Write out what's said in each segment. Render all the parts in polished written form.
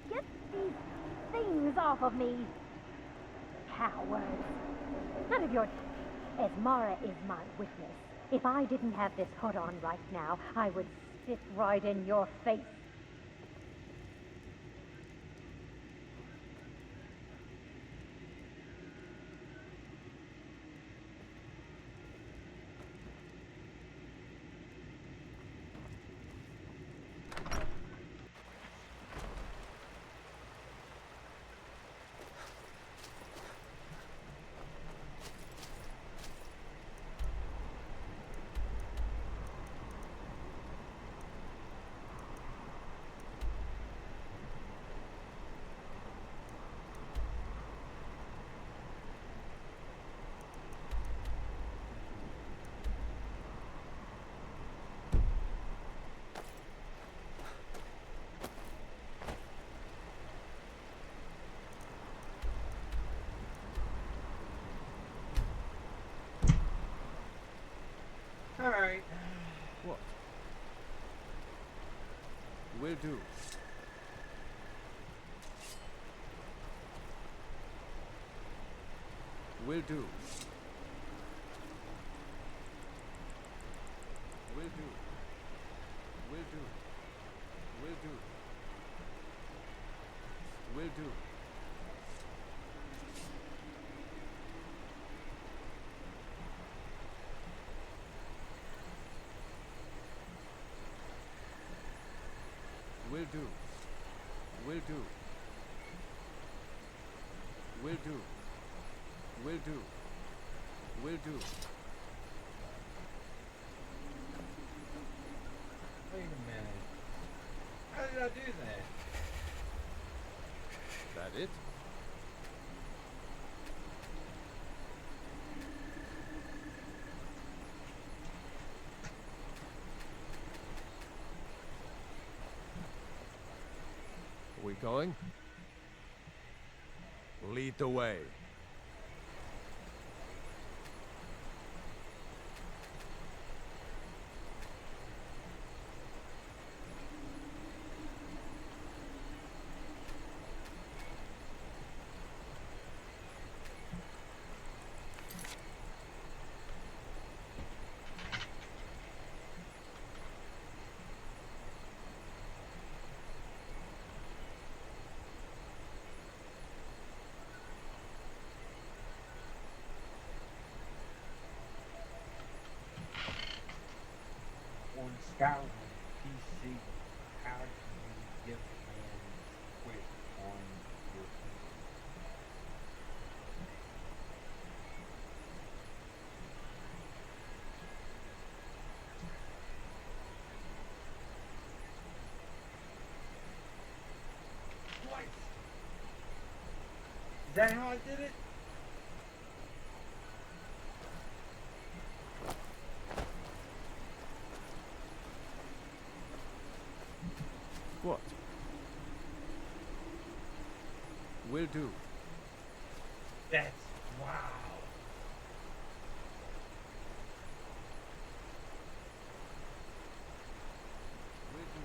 Get these things off of me! Cowards! None of your... Esmara is my witness. If I didn't have this hood on right now, I would spit right in your face. Alright. What? Will do. Will do. Will do. Will do. Will do. Will do. Will do. Will do. Will do. Will do. Will do. Wait a minute. How did I do that? That it? Are we going? Lead the way. On Skyrim PC, how can you get commands quick on your PC? What? Is that how I did it? What? Will do. That's wow. Will do.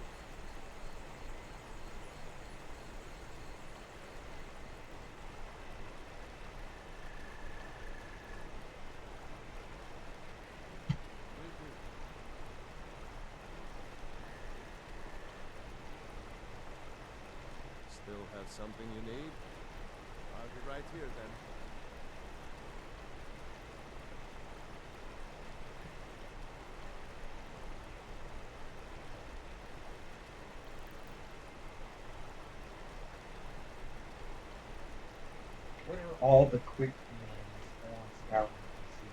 Will do. Still have something you need? I'll be right here then. What are all the quick commands on Skyrim SE?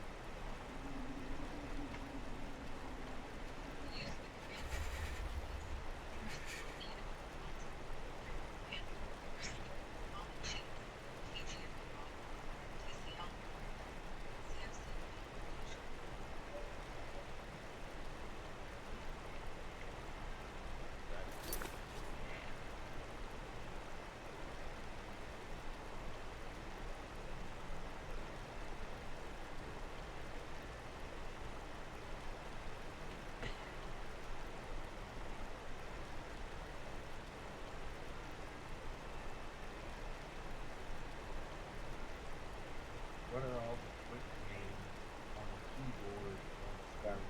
What are all the quick commands on the keyboard on Skyrim?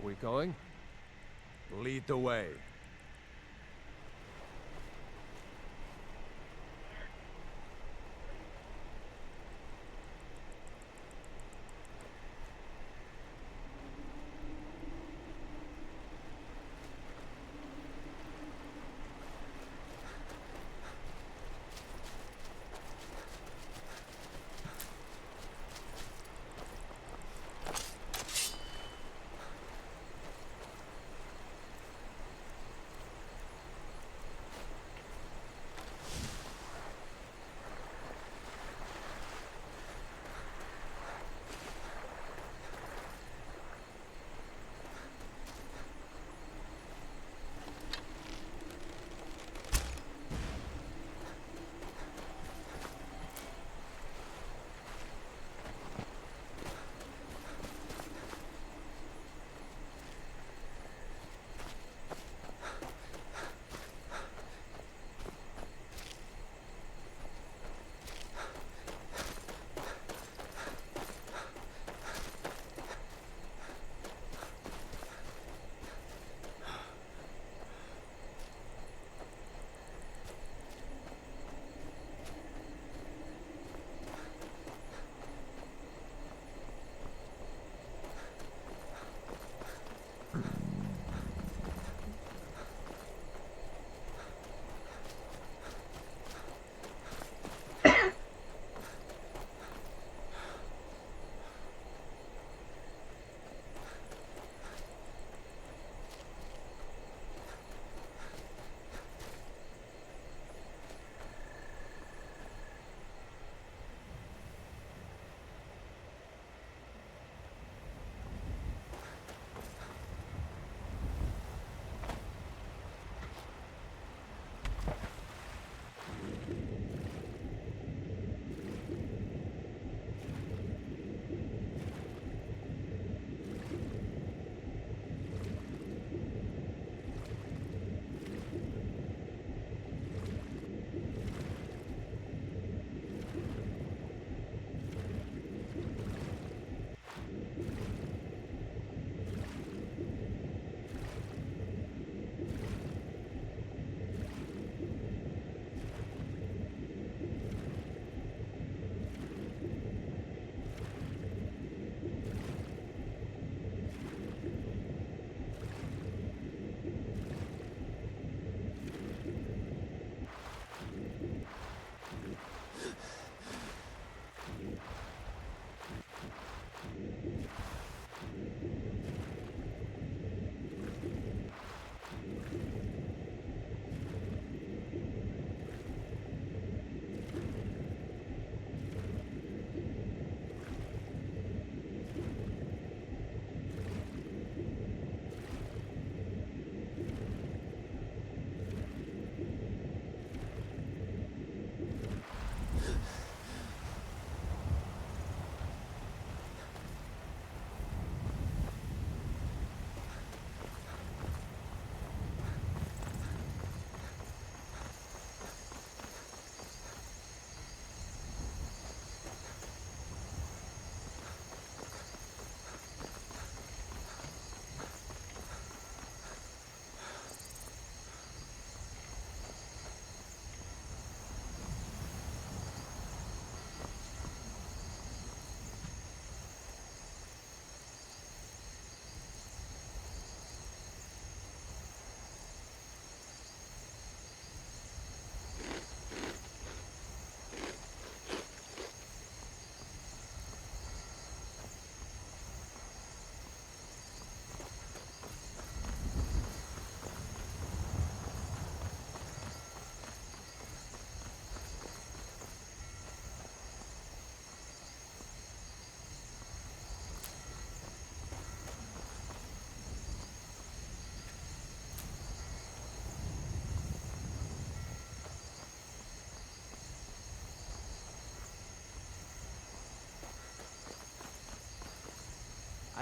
We going? Lead the way.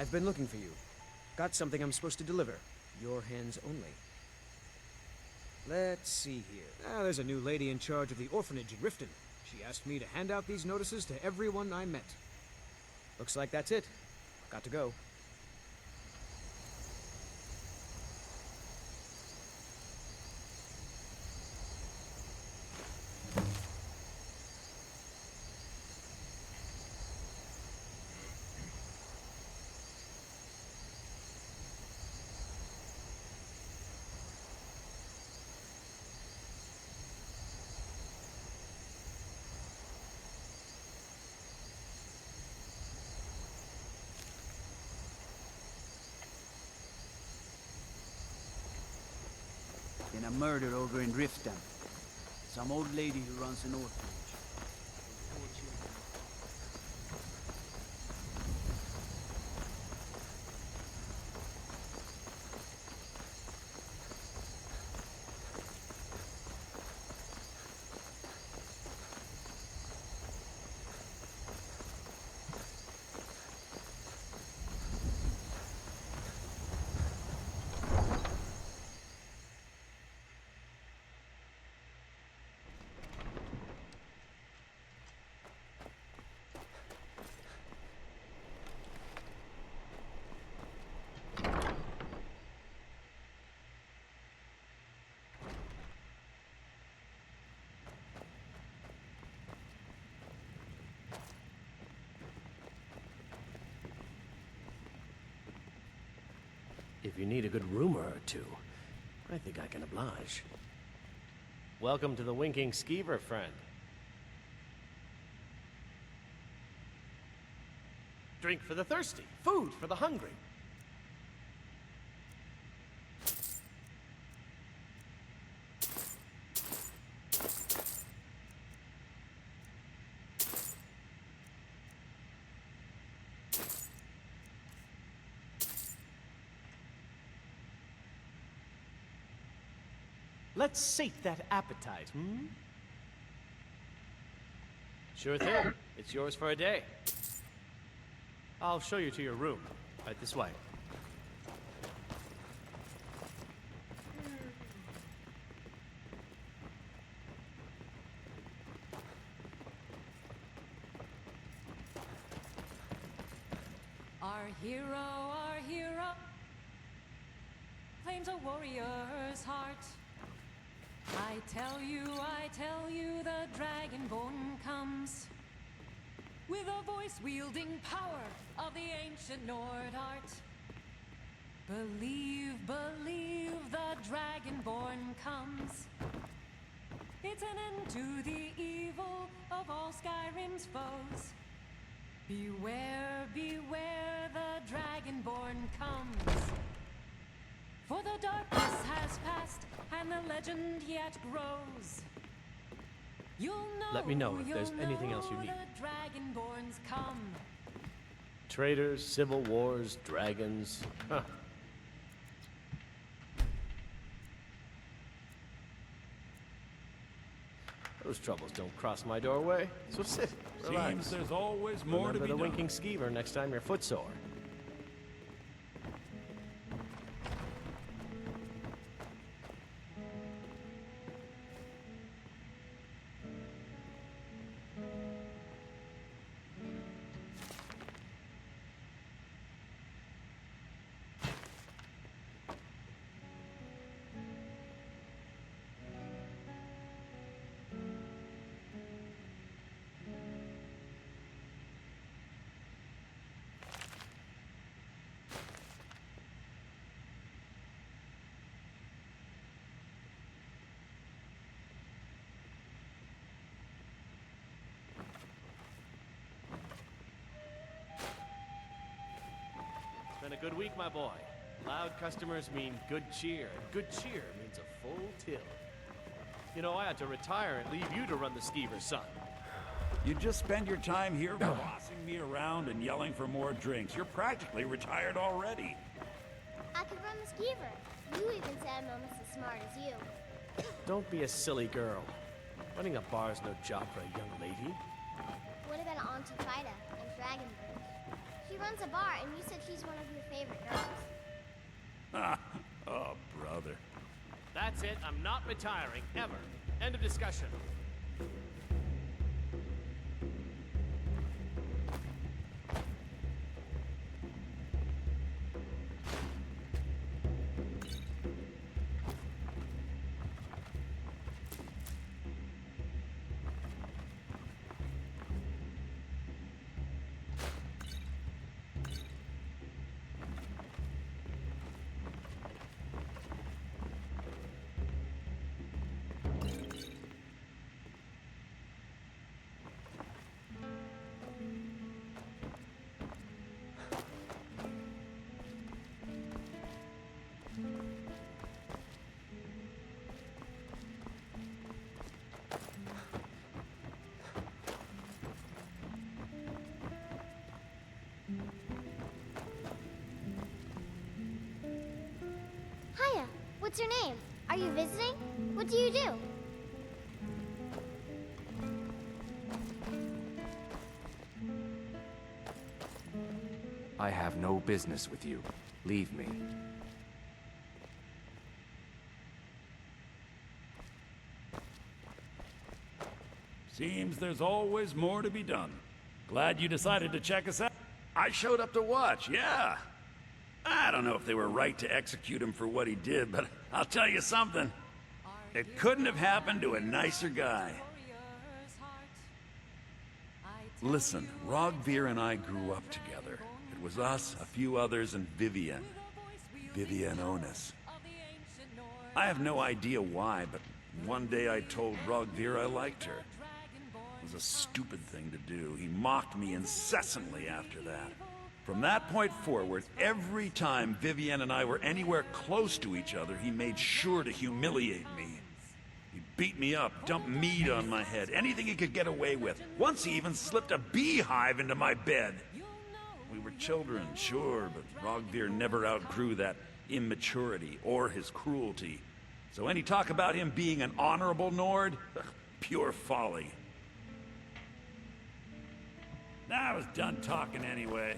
I've been looking for you. Got something I'm supposed to deliver. Your hands only. Let's see here. Ah, there's a new lady in charge of the orphanage in Riften. She asked me to hand out these notices to everyone I met. Looks like that's it. Got to go. Been a murder over in Riften. Some old lady who runs an orphanage. If you need a good rumor or two, I think I can oblige. Welcome to the Winking Skeever, friend. Drink for the thirsty, food for the hungry. Let's sate that appetite, hmm? Sure thing. It's yours for a day. I'll show you to your room. Right this way. Our hero claims a warrior's heart. I tell you, the Dragonborn comes with a voice-wielding power of the ancient Nord art. Believe, the Dragonborn comes. It's an end to the evil of all Skyrim's foes. Beware, the Dragonborn comes. For the darkness has passed, and the legend yet grows. You'll know, Let me know if there's anything else you need. The Dragonborns come. Traitors, civil wars, dragons. Huh. Those troubles don't cross my doorway, so sit, relax. Seems there's always more Remember to be the done. Winking Skeever next time you're footsore. It's been a good week, my boy. Loud customers mean good cheer, and good cheer means a full till. You know, I had to retire and leave you to run the Skeever, son. You just spend your time here bossing me around and yelling for more drinks. You're practically retired already. I could run the skeever. You even said I'm almost as smart as you. Don't be a silly girl. Running a bar's no job for a young lady. What about Auntie Fida and Dragonbird? She runs runs a bar, and you said she's one of your favorite girls. Oh, brother. That's it. I'm not retiring, ever. End of discussion. Hiya, what's your name? Are you visiting? What do you do? I have no business with you. Leave me. Seems there's always more to be done. Glad you decided to check us out. I showed up to watch, yeah. I don't know if they were right to execute him for what he did, but I'll tell you something. It couldn't have happened to a nicer guy. Listen, Rogvir and I grew up together. It was us, a few others, and Vivienne. Vivienne Onus. I have no idea why, but one day I told Rogvir I liked her. It was a stupid thing to do. He mocked me incessantly after that. From that point forward, every time Vivienne and I were anywhere close to each other, he made sure to humiliate me. He beat me up, dumped meat on my head, anything he could get away with. Once he even slipped a beehive into my bed. We were children, sure, but Rogvir never outgrew that immaturity or his cruelty. So any talk about him being an honorable Nord? Pure folly. I was done talking anyway.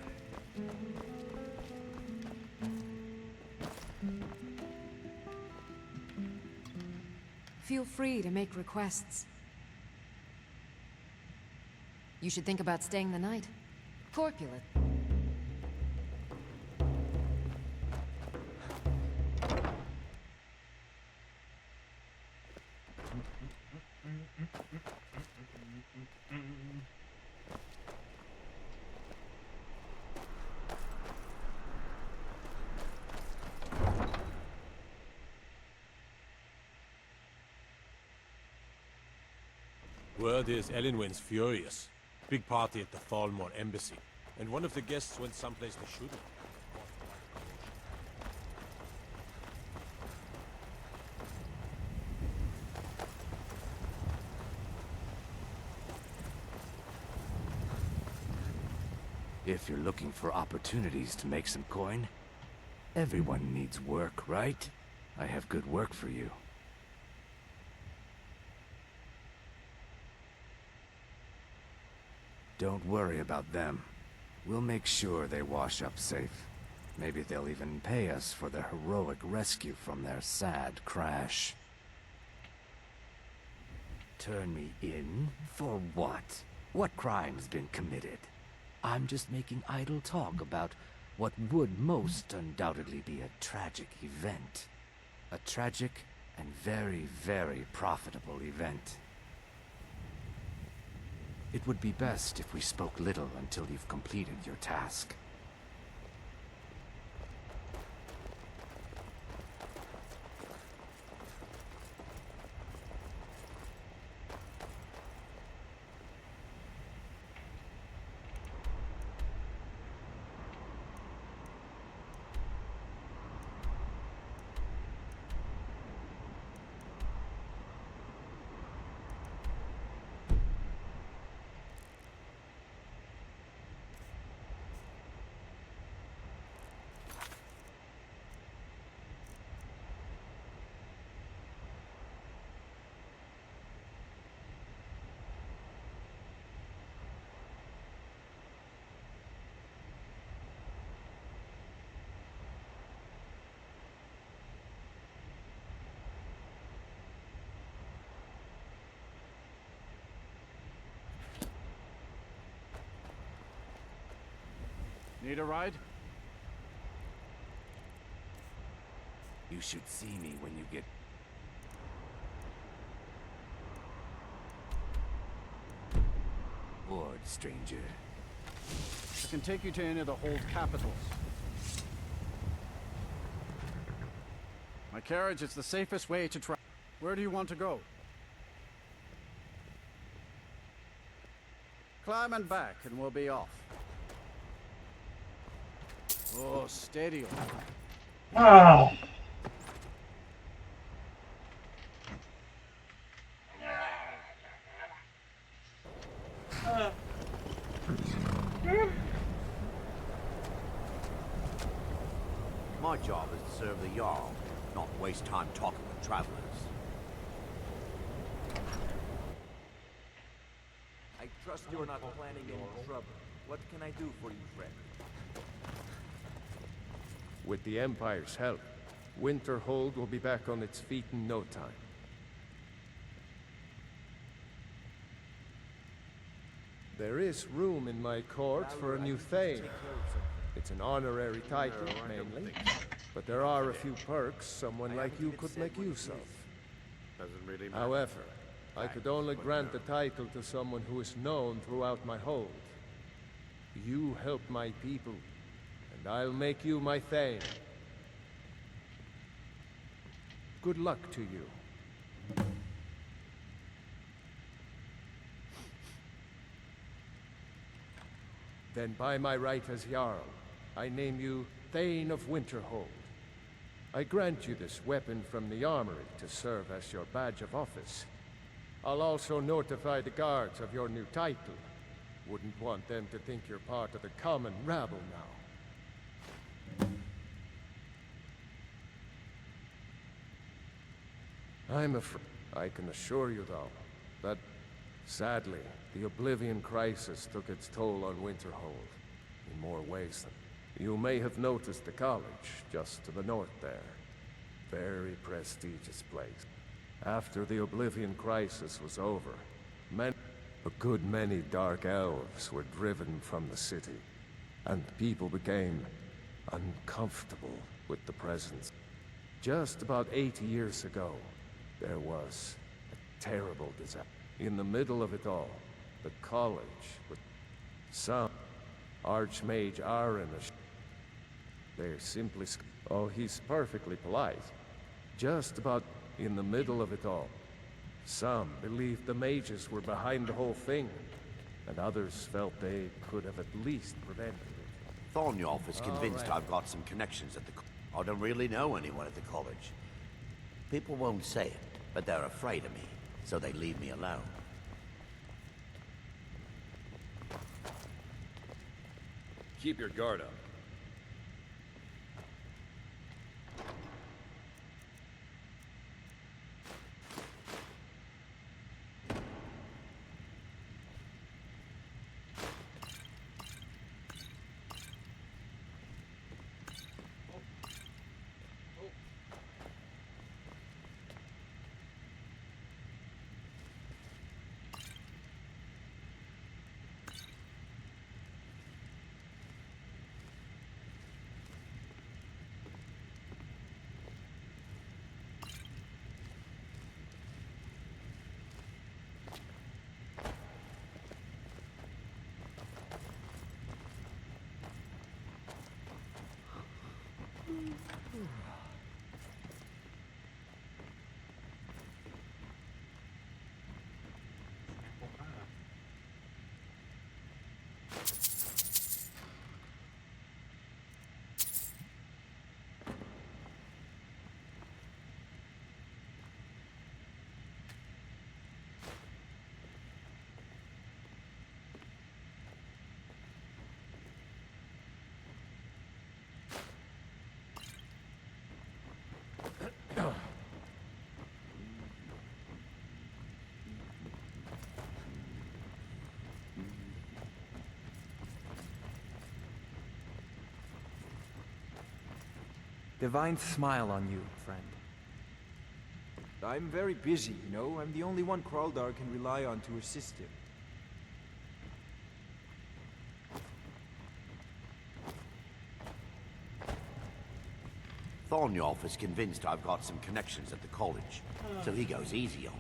Feel free to make requests. You should think about staying the night. Corpulent. Word is Elenwen's furious. Big party at the Falmore embassy. And one of the guests went someplace they shouldn't. If you're looking for opportunities to make some coin, everyone needs work, right? I have good work for you. Don't worry about them. We'll make sure they wash up safe. Maybe they'll even pay us for their heroic rescue from their sad crash. Turn me in? For what? What crime's been committed? I'm just making idle talk about what would most undoubtedly be a tragic event. A tragic and very, very profitable event. It would be best if we spoke little until you've completed your task. Need a ride? You should see me when you get... bored, stranger. I can take you to any of the hold capitals. My carriage is the safest way to travel. Where do you want to go? Climb and back, and we'll be off. Oh, steady. Oh. My job is to serve the Jarl, not waste time talking with travelers. I trust you're not planning any trouble. What can I do for you, friend? With the Empire's help, Winterhold will be back on its feet in no time. There is room in my court for a new Thane. It's an honorary title, mainly, but there are a few perks someone like you could make use of. However, I could only grant the title to someone who is known throughout my hold. You help my people, and I'll make you my Thane. Good luck to you. Then by my right as Jarl, I name you Thane of Winterhold. I grant you this weapon from the armory to serve as your badge of office. I'll also notify the guards of your new title. Wouldn't want them to think you're part of the common rabble now. I'm afraid. I can assure you, though, that, sadly, the Oblivion Crisis took its toll on Winterhold, in more ways than... You may have noticed the college, just to the north there. Very prestigious place. After the Oblivion Crisis was over, a good many Dark Elves were driven from the city, and people became uncomfortable with the presence. Just about 80 years ago, there was a terrible disaster. In the middle of it all, the college with some Archmage Aaron. They're simply... Oh, he's perfectly polite. Just about in the middle of it all. Some believed the mages were behind the whole thing, and others felt they could have at least prevented it. Thornjolf is convinced right. I've got some connections at the... I don't really know anyone at the college. People won't say it, but they're afraid of me, so they leave me alone. Keep your guard up. Divine smile on you, friend. I'm very busy, you know. I'm the only one Kraldar can rely on to assist him. Thornyolf is convinced I've got some connections at the college, so he goes easy on me.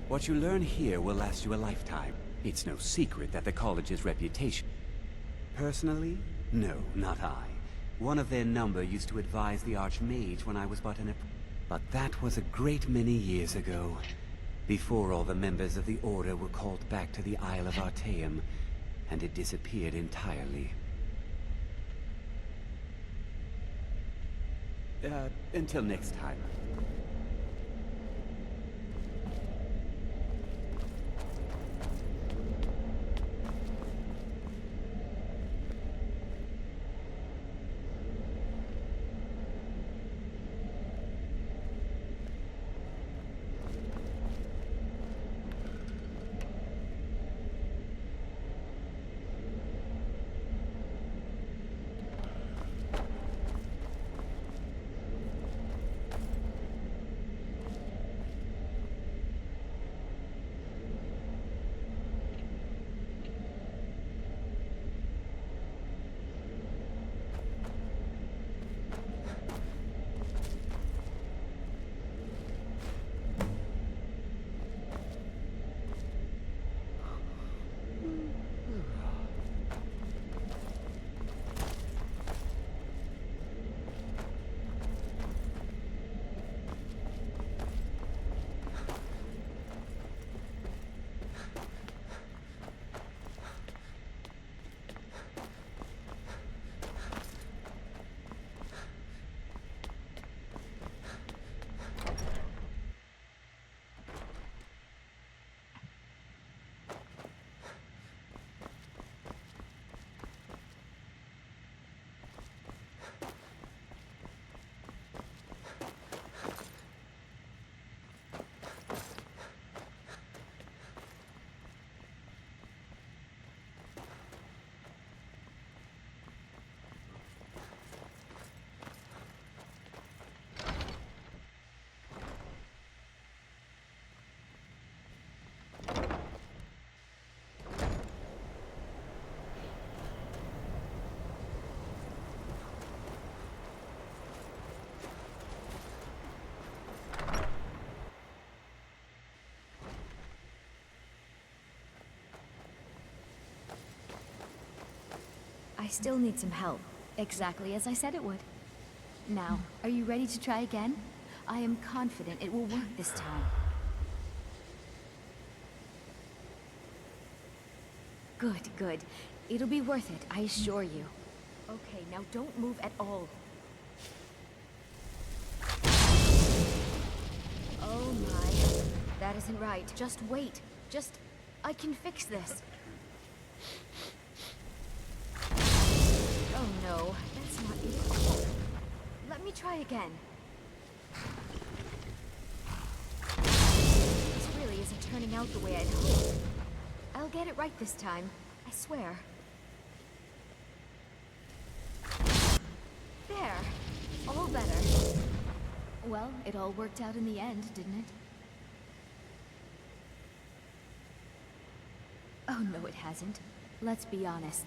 What you learn here will last you a lifetime. It's no secret that the college's reputation... Personally? No, not I. One of their number used to advise the Archmage when I was but an... But that was a great many years ago. Before all the members of the Order were called back to the Isle of Artaeum, and it disappeared entirely. Until next time. I still need some help, exactly as I said it would. Now, are you ready to try again? I am confident it will work this time. Good, good. It'll be worth it, I assure you. Okay, now don't move at all. Oh my. That isn't right. Just wait. I can fix this. Oh no, that's not it at all. Let me try again. This really isn't turning out the way I'd hoped. I'll get it right this time, I swear. There. All better. Well, it all worked out in the end, didn't it? Oh no, it hasn't. Let's be honest.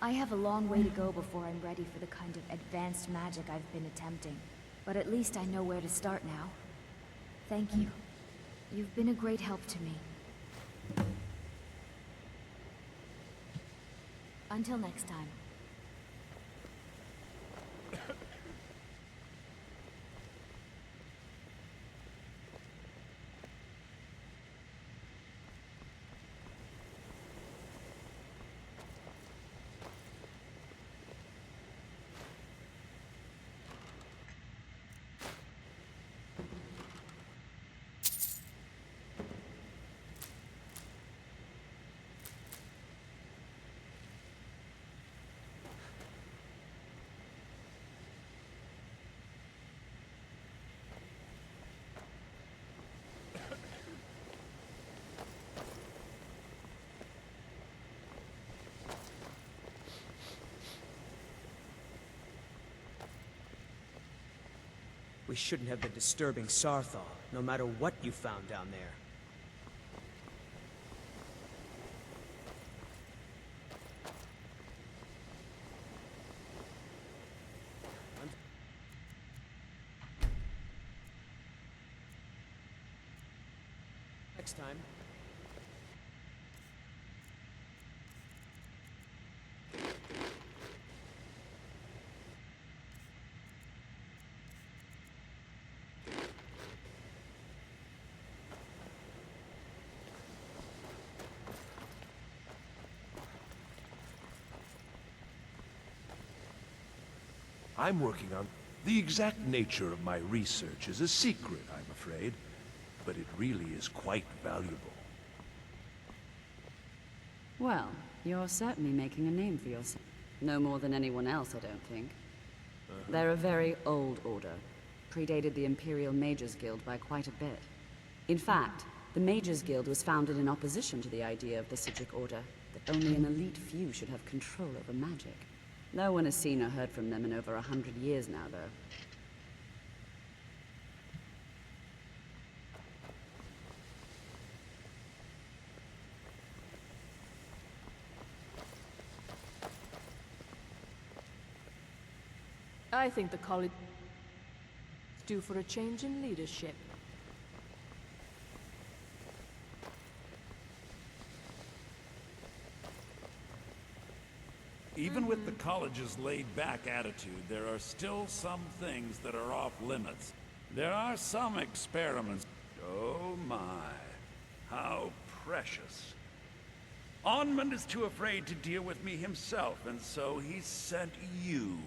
I have a long way to go before I'm ready for the kind of advanced magic I've been attempting. But at least I know where to start now. Thank you. You've been a great help to me. Until next time. We shouldn't have been disturbing Sarthal, no matter what you found down there. Next time. I'm working on... The exact nature of my research is a secret, I'm afraid. But it really is quite valuable. Well, you're certainly making a name for yourself. No more than anyone else, I don't think. They're a very old order. Predated the Imperial Mages Guild by quite a bit. In fact, the Mages Guild was founded in opposition to the idea of the Sidric Order, that only an elite few should have control over magic. No one has seen or heard from them in over 100 years now, though. I think the college is due for a change in leadership. Even with the college's laid-back attitude, there are still some things that are off-limits. There are some experiments. Oh my, how precious. Onmund is too afraid to deal with me himself, and so he sent you.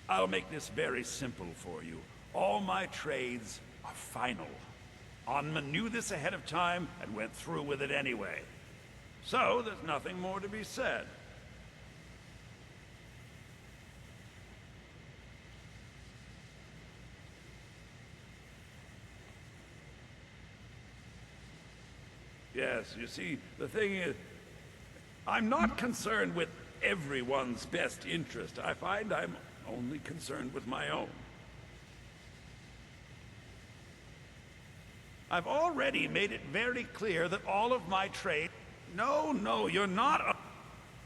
I'll make this very simple for you. All my trades are final. Onmund knew this ahead of time and went through with it anyway. So there's nothing more to be said. Yes, you see, the thing is, I'm not concerned with everyone's best interest. I find I'm only concerned with my own. I've already made it very clear that all of my trade... No, you're not...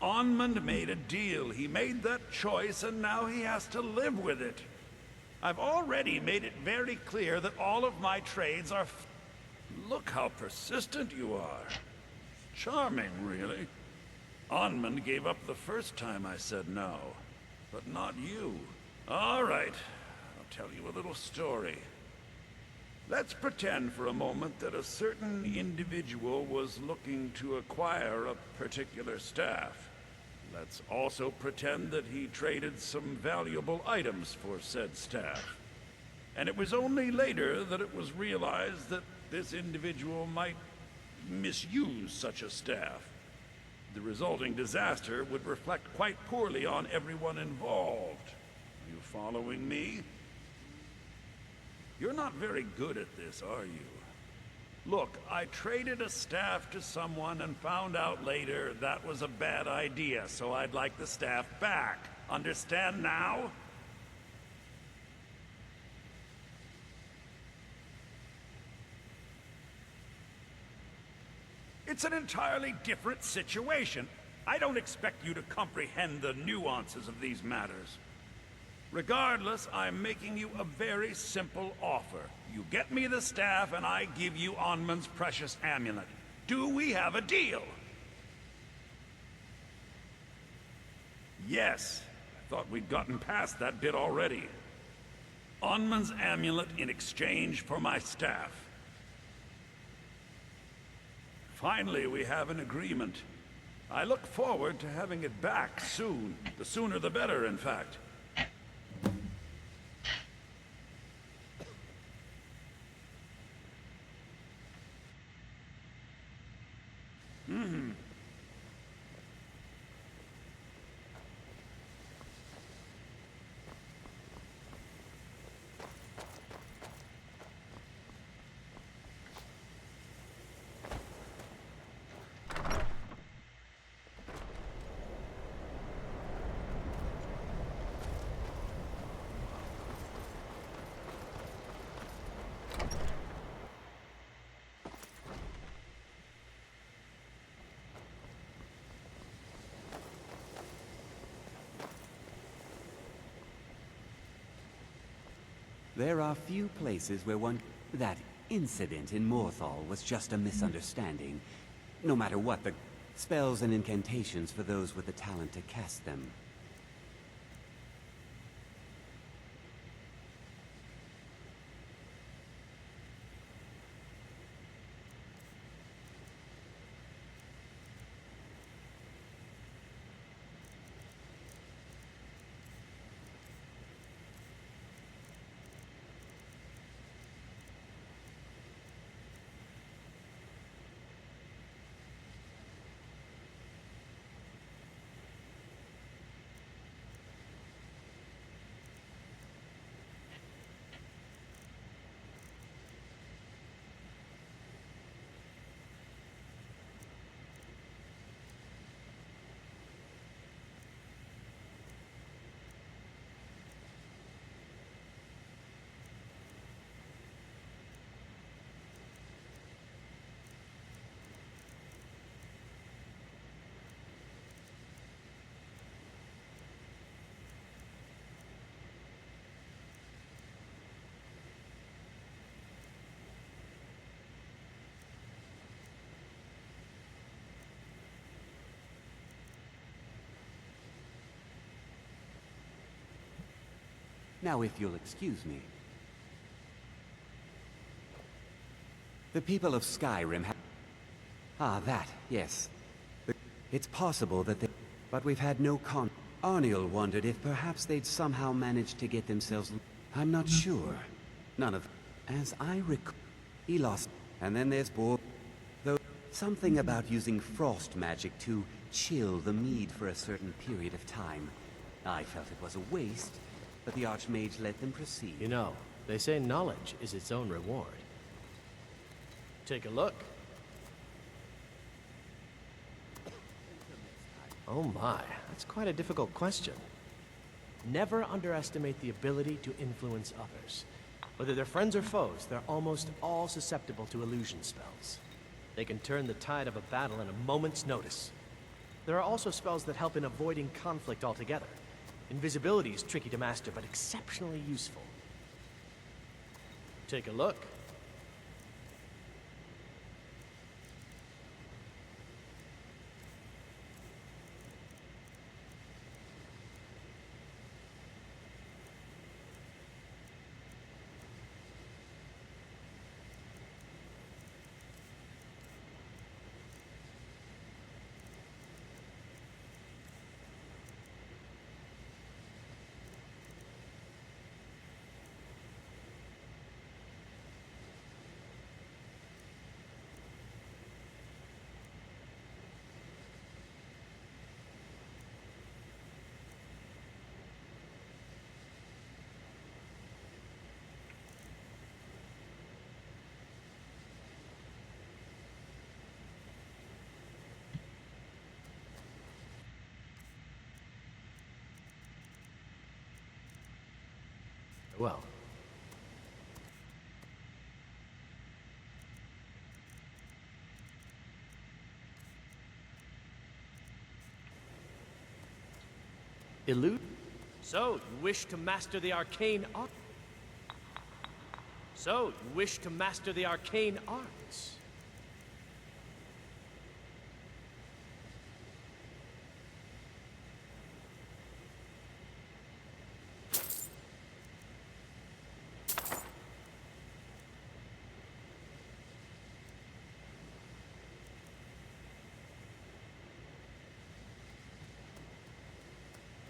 Onmund made a deal. He made that choice, and now he has to live with it. I've already made it very clear that all of my trades are... Look how persistent you are. Charming, really. Onmund gave up the first time I said no, but not you. All right, I'll tell you a little story. Let's pretend for a moment that a certain individual was looking to acquire a particular staff. Let's also pretend that he traded some valuable items for said staff. And it was only later that it was realized that this individual might misuse such a staff. The resulting disaster would reflect quite poorly on everyone involved. Are you following me? You're not very good at this, are you? Look, I traded a staff to someone and found out later that was a bad idea, so I'd like the staff back. Understand now? It's an entirely different situation. I don't expect you to comprehend the nuances of these matters. Regardless, I'm making you a very simple offer. You get me the staff, and I give you Onmund's precious amulet. Do we have a deal? Yes. I thought we'd gotten past that bit already. Onmund's amulet in exchange for my staff. Finally, we have an agreement. I look forward to having it back soon. The sooner the better, in fact. There are few places where one... That incident in Morthal was just a misunderstanding. No matter what, the spells and incantations for those with the talent to cast them. Now, if you'll excuse me. The people of Skyrim have... Ah, that, yes. It's possible that they... But we've had no Arniel wondered if perhaps they'd somehow managed to get themselves... I'm not sure. None of... As I recall... He lost... And then there's though something about using frost magic to chill the mead for a certain period of time. I felt it was a waste, but the Archmage let them proceed. You know, they say knowledge is its own reward. Take a look. Oh my, that's quite a difficult question. Never underestimate the ability to influence others. Whether they're friends or foes, they're almost all susceptible to illusion spells. They can turn the tide of a battle in a moment's notice. There are also spells that help in avoiding conflict altogether. Invisibility is tricky to master, but exceptionally useful. Take a look. Well. Elude? So, you wish to master the arcane art? So, you wish to master the arcane arts?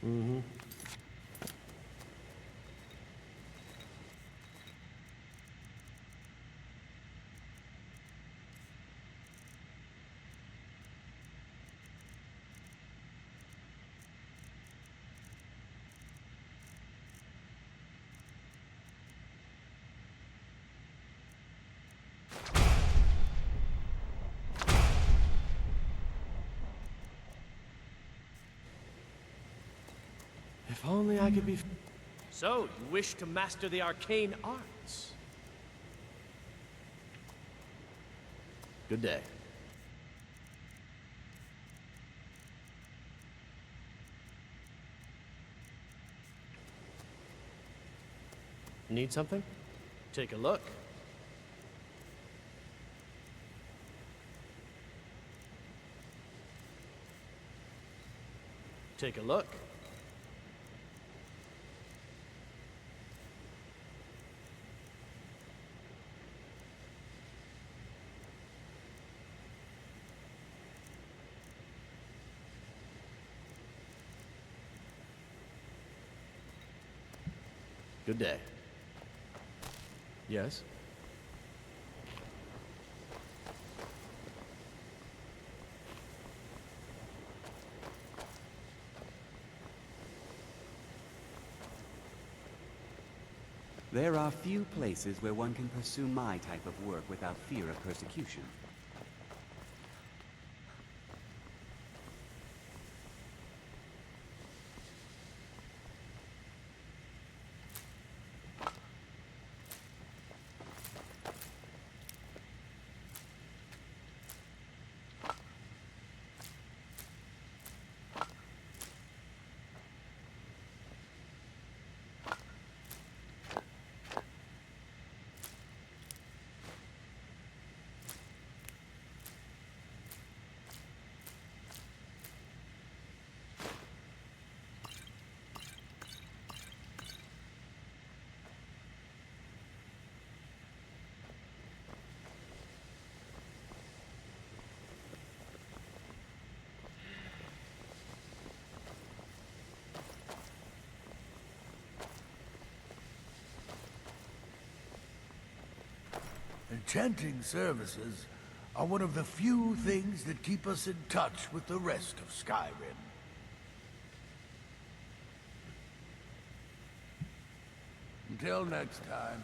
Mm-hmm. If only I could be... So, you wish to master the arcane arts? Good day. Need something? Take a look. Take a look. Good day. Yes? There are few places where one can pursue my type of work without fear of persecution. Enchanting services are one of the few things that keep us in touch with the rest of Skyrim. Until next time.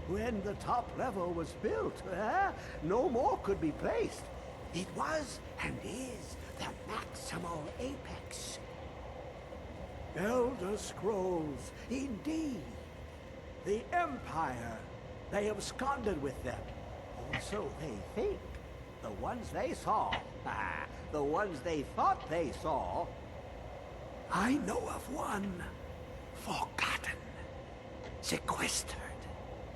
When the top level was built, no more could be placed. It was and is the maximal apex. Elder Scrolls, indeed. The Empire, they absconded with them. Or so they think. The ones they saw, the ones they thought they saw. I know of one, forgotten, sequestered.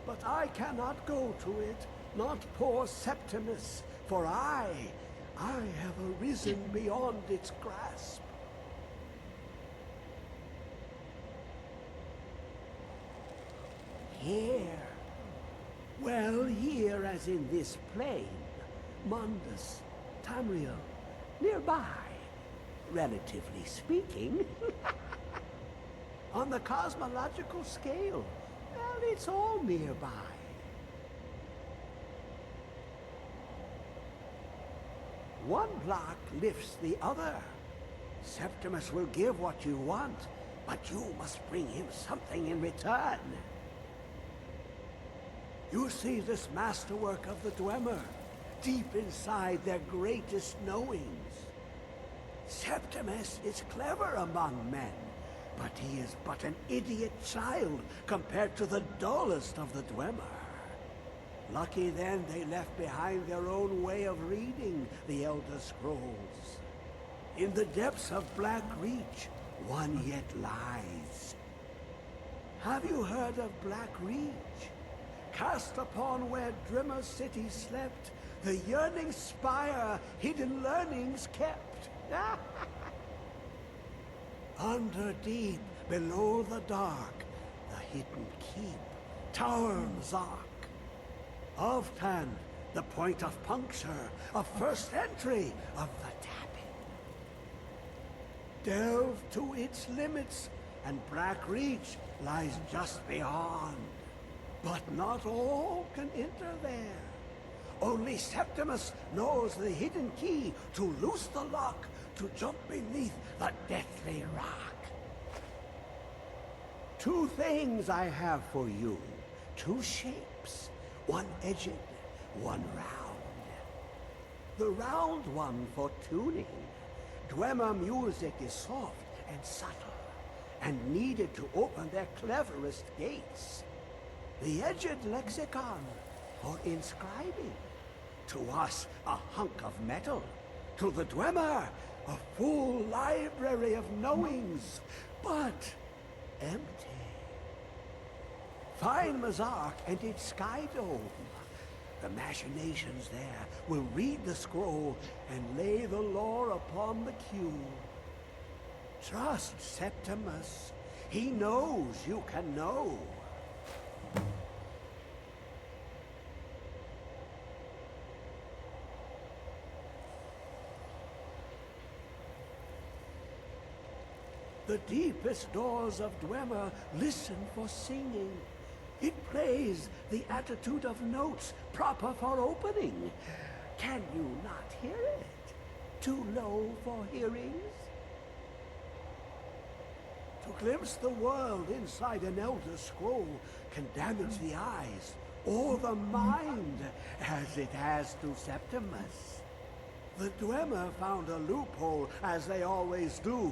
But I cannot go to it, not poor Septimus, for I have arisen beyond its grasp. Here. Well, here as in this plain. Mundus, Tamriel, nearby, relatively speaking. On the cosmological scale, well, it's all nearby. One block lifts the other. Septimus will give what you want, but you must bring him something in return. You see this masterwork of the Dwemer, deep inside their greatest knowings. Septimus is clever among men, but he is but an idiot child compared to the dullest of the Dwemer. Lucky then they left behind their own way of reading the Elder Scrolls. In the depths of Black Reach, one yet lies. Have you heard of Black Reach? Cast upon where Drimmer City slept, the yearning spire hidden learnings kept. Under deep, below the dark, the hidden keep, Tower Zark. Oftan, the point of puncture, of first entry of the tapping. Delve to its limits, and Black Reach lies just beyond. But not all can enter there. Only Septimus knows the hidden key to loose the lock, to jump beneath the deathly rock. Two things I have for you. Two shapes. One edged, one round. The round one for tuning. Dwemer music is soft and subtle, and needed to open their cleverest gates. The edged lexicon for inscribing. To us, a hunk of metal. To the Dwemer, a full library of knowings, but empty. Find Mazark and its sky dome. The machinations there will read the scroll and lay the lore upon the cube. Trust Septimus. He knows you can know. The deepest doors of Dwemer listen for singing. It plays the attitude of notes proper for opening. Can you not hear it? Too low for hearings? To glimpse the world inside an Elder Scroll can damage the eyes or the mind, as it has to Septimus. The Dwemer found a loophole, as they always do,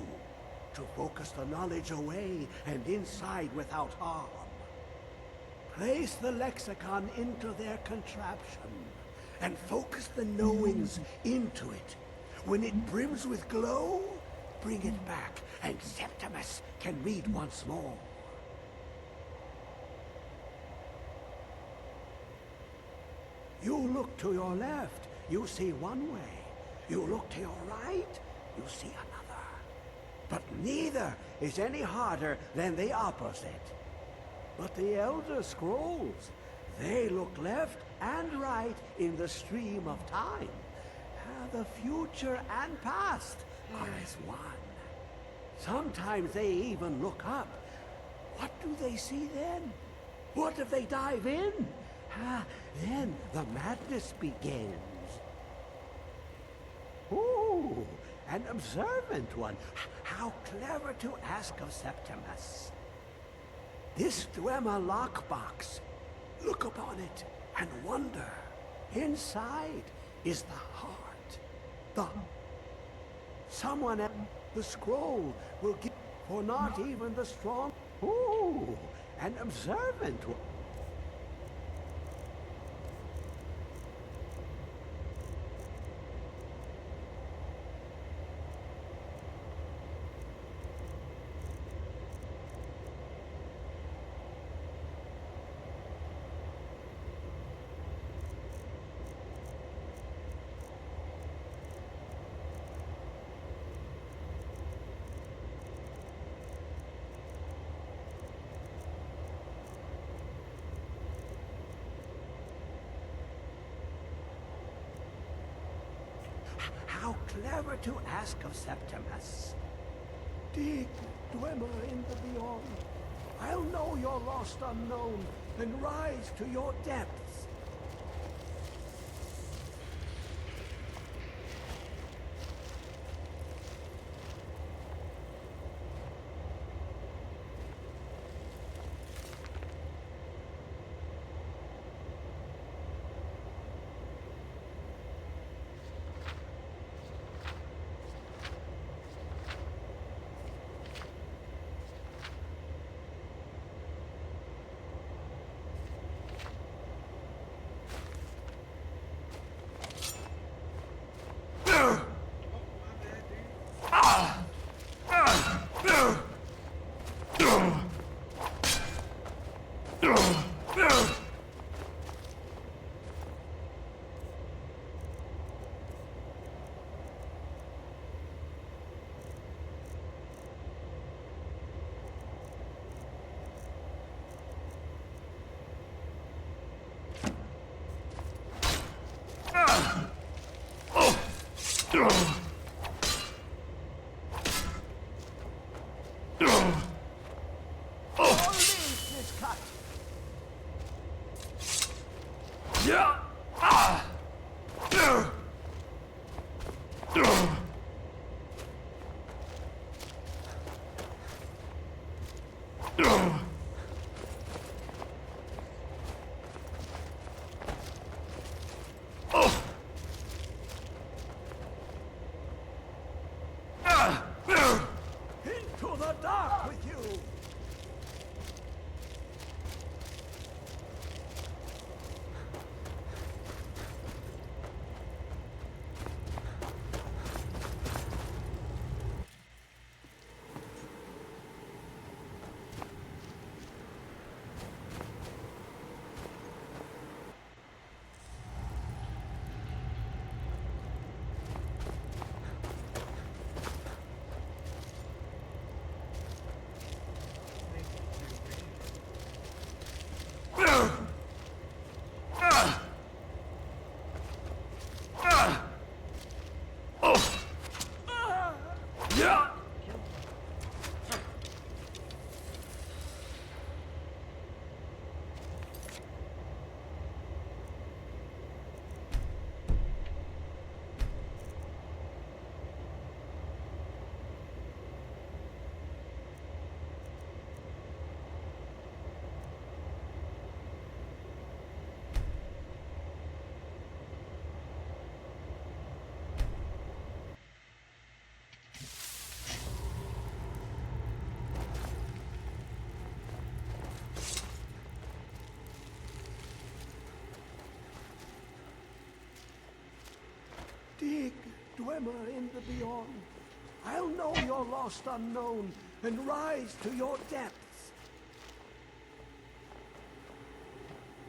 to focus the knowledge away and inside without harm. Place the lexicon into their contraption, and focus the knowings into it. When it brims with glow, bring it back, and Septimus can read once more. You look to your left, you see one way. You look to your right, you see another. But neither is any harder than the opposite. But the Elder Scrolls, they look left and right in the stream of time. The future and past are as one. Sometimes they even look up. What do they see then? What if they dive in? Then the madness begins. Ooh, an observant one. How clever to ask of Septimus. This Dwemer lockbox. Look upon it and wonder. Inside is the heart. Someone at the scroll will give for not even the strong. Ooh, an observant one. How clever to ask of Septimus. Dig, Dwemer in the beyond. I'll know your lost unknown and rise to your depths. Into the dark with you! Dig, Dwemer in the beyond. I'll know your lost unknown and rise to your depths.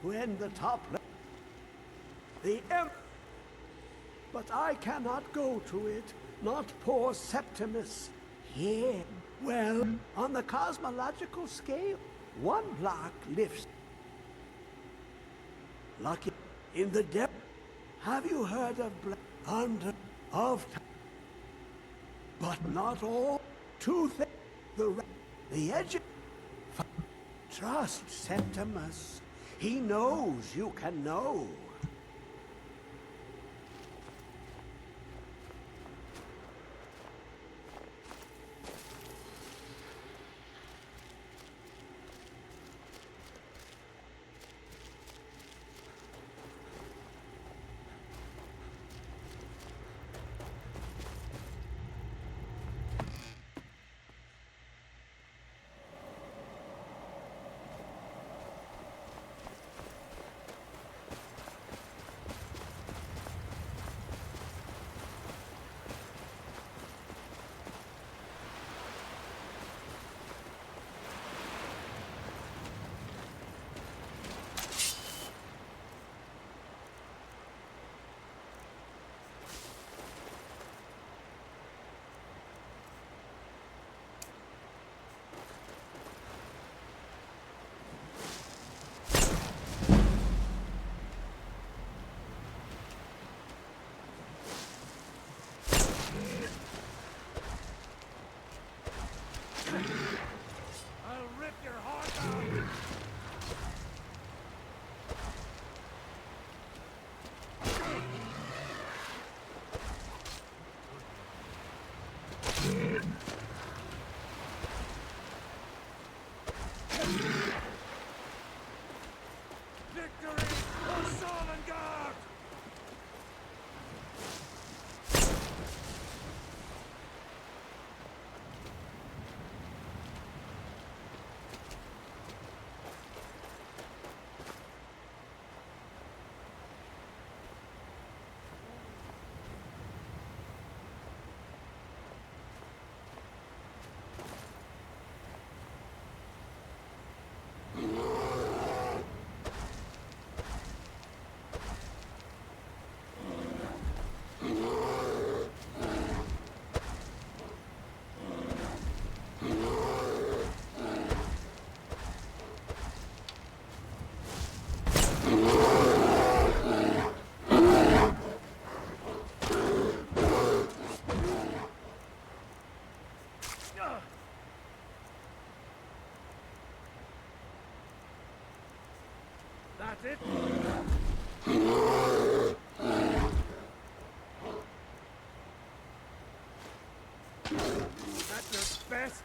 When the top the but I cannot go to it, not poor Septimus. Here, well, on the cosmological scale, one block lifts. Lucky in the depth. Have you heard of under of but not all to the edge trust Septimus. He knows you can know. That's it. At their best.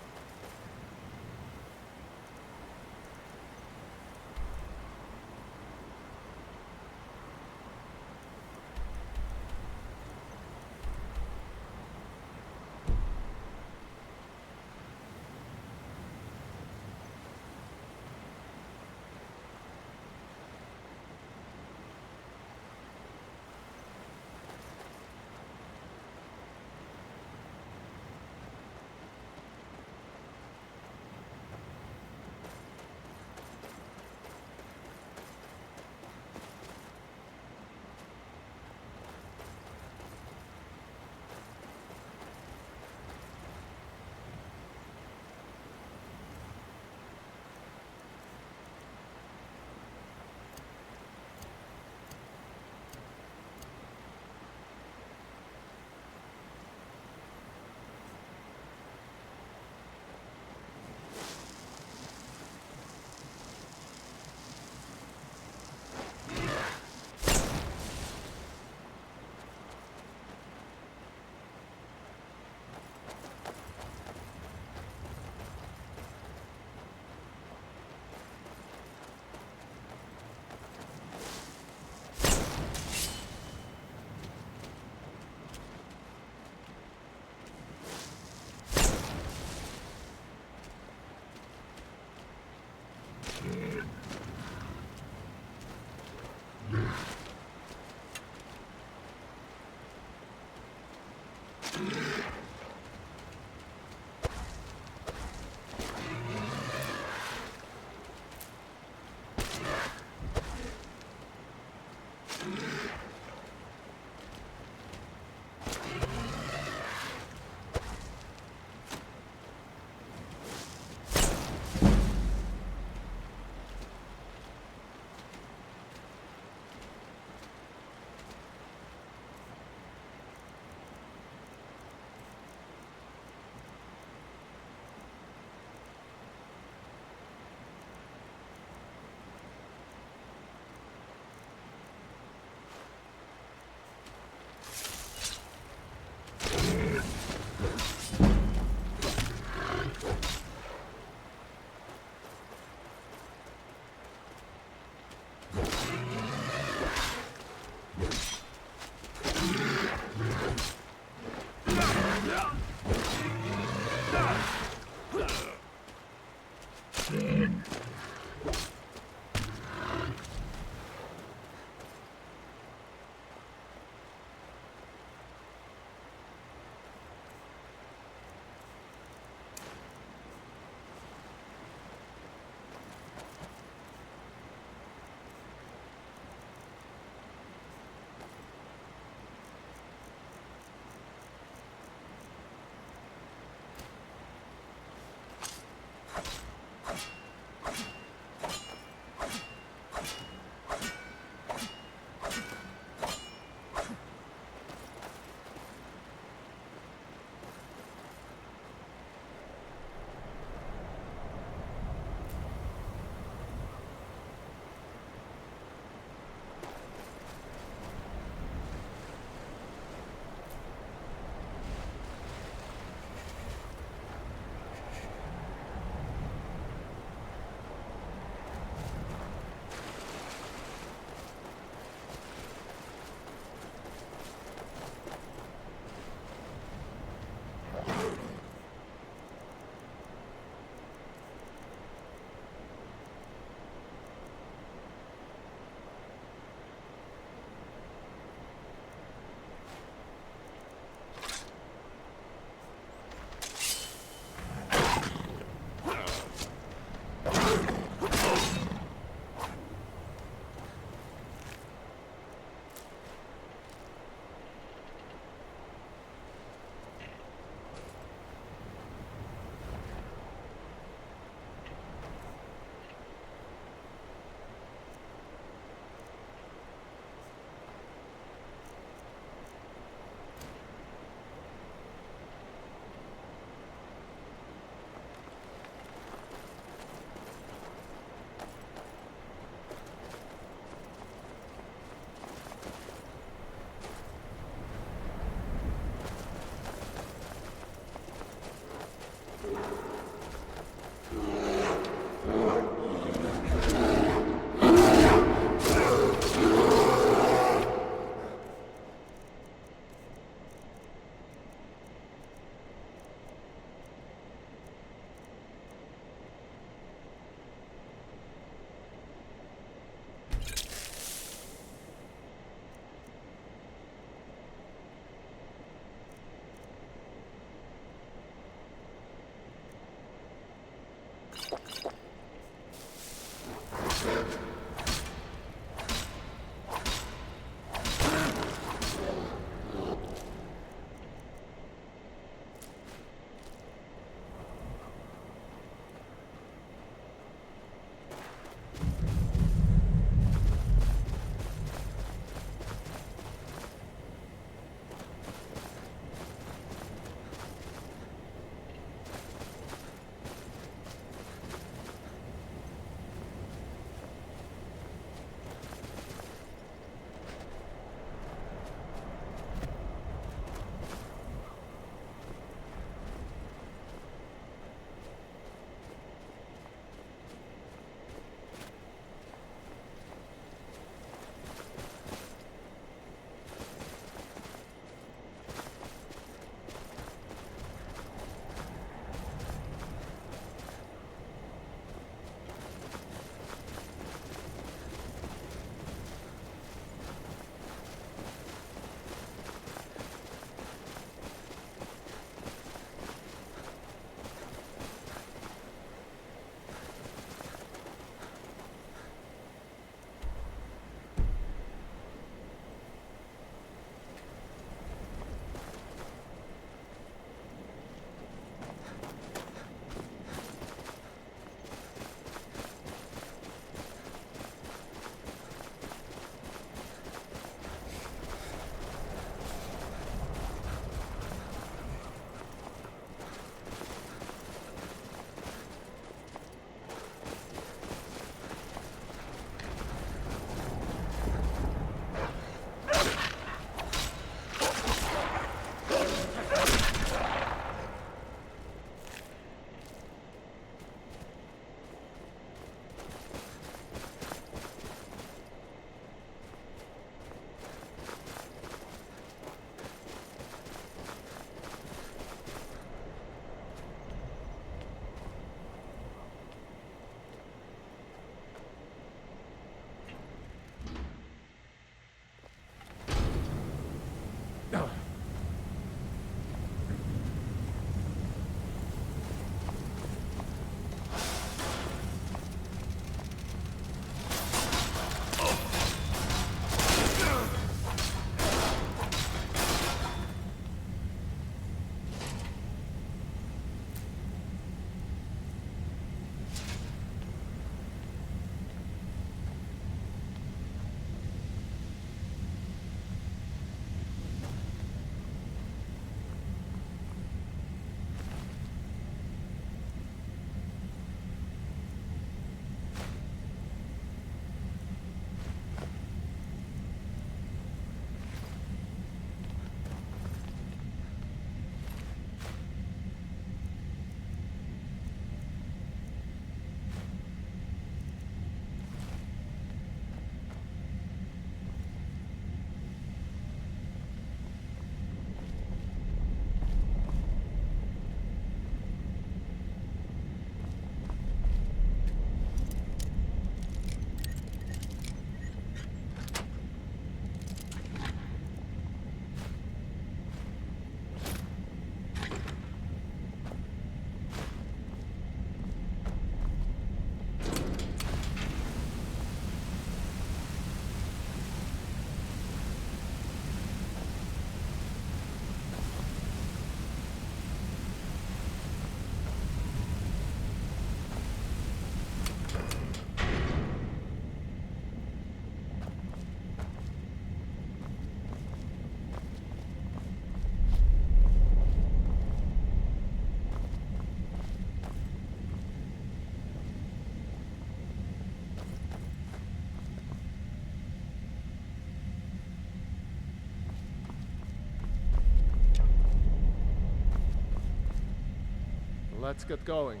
let's get going.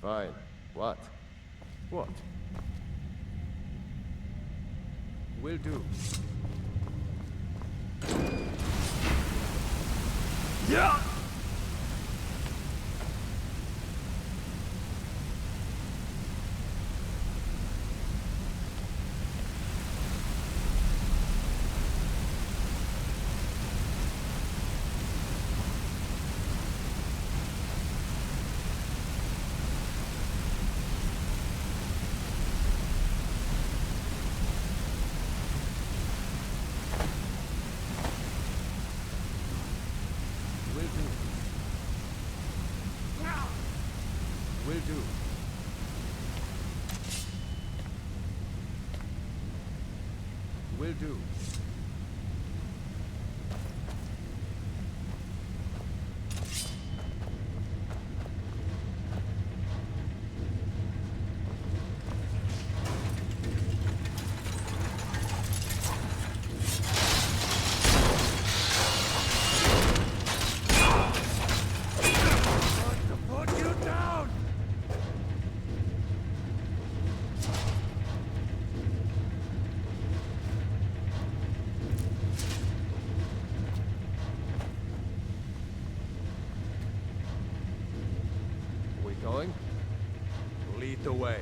Fine. What? What? Will do. Yeah! Will do. Will do. Put you down! We going? Lead the way.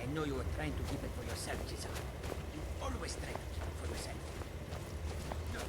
I know you were trying to keep it for yourself, Cesar. You always try to keep it for yourself. No.